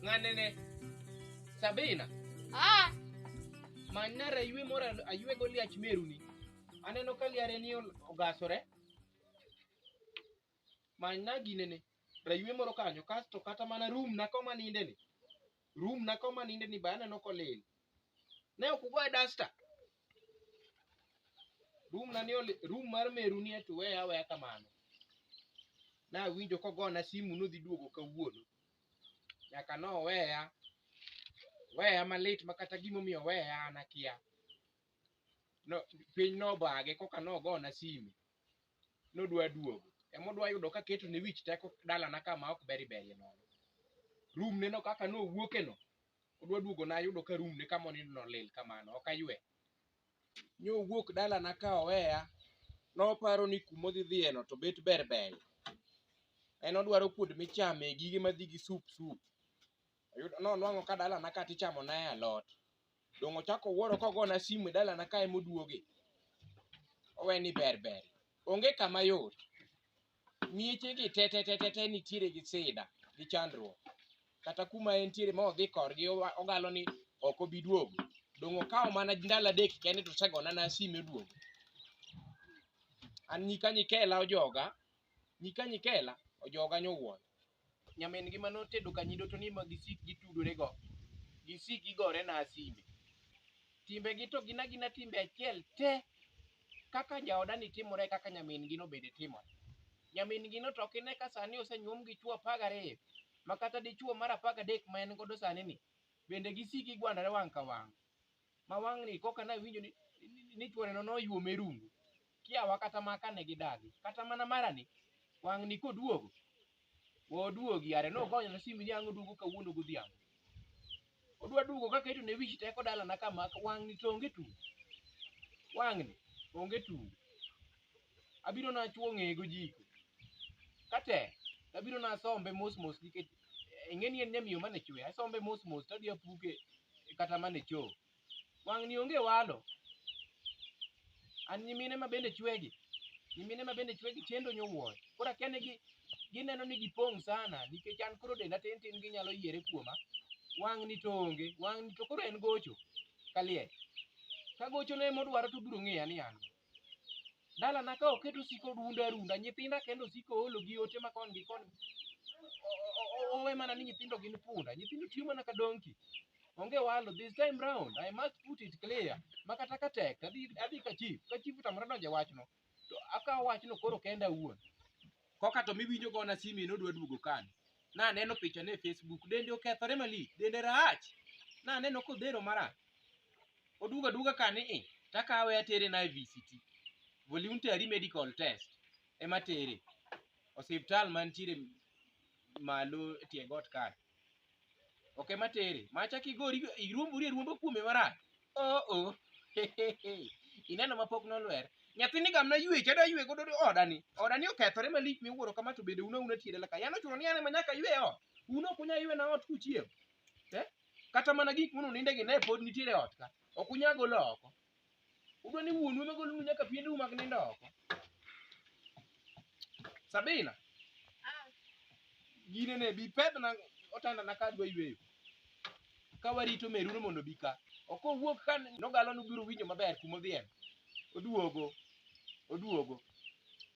Ng'anene Sabina. Manya raywe mora aywe goli ach meruni. Aneno ka liare ni ogasore. Manya ginene. Raywe moro kanyo kasto kata mana room na koma ninde ni. Room na koma ninde ni bana no kolel. Ne okugwa dasta. Room na ni room mar meruni etu we kamano. Na winjo ko gona simu no dhi duogo kawuono. Nyaka no weya malit makata gimo miyo weya anakia. No piny no bage koka no gona simu. No dwa duogo. Emo dwa yudo ka keto ne wich teko dala na kama ok beri no. Room ne no kaka no wuoke no. Odwa duogo na yudo ka room ne kama no lil kamano ok aywe. Nyo wuok dala na ka oweya. No paro ni kumodhi dhiye no to bet ber. En odwaro kuod michame gige madhi gi sup. No nwang'o ka dala na ka tichamo na alot. Dongo chako wuoro ko gona simu dala na ka emoduoge. Oweni ber. Onge kama yot. Mieche gi te nitiere gi sida gi chandruok. Kata kuma entiere ma odhi korgi ogalo ni ok obi duogo. Dongo kawo mana ndalo adek kende to segona na simu duogo. An nyikela ojoga nyowuoyo. Nyamin gi manotedo kanyido to ni ma gisik gitudore go. Gisik gigore na simu. Timbe gi to gina timbe achiel te. Kaka jaoda ni timore kaka nyamin gi no bende timore. Nyamin gi no to kine ka sani osenyuom gi chuo 12. Makata dichuo mar 13 ma en godo sani ni. Bende gisiki gwandare wang' ka wang'. Ma wang' ni koka na winjo ni chuore no yuome rungu. Kiawa kata maka ne gidagi. Kata mana marani. Wang' ni koduogo. Oduogi are no gonyo na simu ni ang' oduogo kawuono godhiambo. Odwa duogo ka keto ne wich teko dala na kama wang' ni to onge tu. Wang' ni onge tu. Abiro na chuo ng'ego jiko. Kate abiro na sombe mos nikech ing'eni en nyamiyo mane chwe. Asombe mos to adhi apuke kata mane cho. Wang' ni onge walo. An nyimine ma bende chwegi chendo nyowuoyo. Kora kene gineno ni gipong' sana nikech an koro denda tin ginyalo yiere kuoma. Wang' ni to onge. Wang' ni to koro en gocho. Kalie. Ka gocho ne modwaro to biro ng'eya ni an. Dala na ka oketo siko runda. Nyithinda kendo siko olo gi ote ma kon gi kon. Owe mana ni nyithindo gin punda. Nyithindo tiyo mana ka donkey. Onge walo. This time round I must put it clear. Makata ka tek adhi ka chief. Ka chief tamara donje wach no. To aka wach no koro kenda wuon. Koka to miwinjo gona simu no dwa duogo kan. Na neno picha ne Facebook. Dende okethore malich. Dende rach. Na neno kodhero marach. Oduga kani takawe atere na V.C.T. Voluntary medical test. Ema tere. Osiptal mantiere malo tie got kan. Ok ema tere. Macha kigori iruombo kuome marach. Ineno mapok nolwer. Nyathini gamna yweche da ywe godo odani. Odani okethore malich miwuoro kama to bende una tiede laka. Yano chuno ni ane manyaka ywe ot. Uno kunya ywe na ot kuchiem. Kata mana gik muno ninde gi ne pod nitiere ot ka. Okunya golo oko. Udwa ni wuonu ema golonu nyaka piendu mag nindo oko. Sabina. Gine ne bi pedna otanda na kadwa yweyo. Ka warito meruno mondo bika. Ok owuok kan nogalo no biro winjo maber kuma dhien. Oduogo.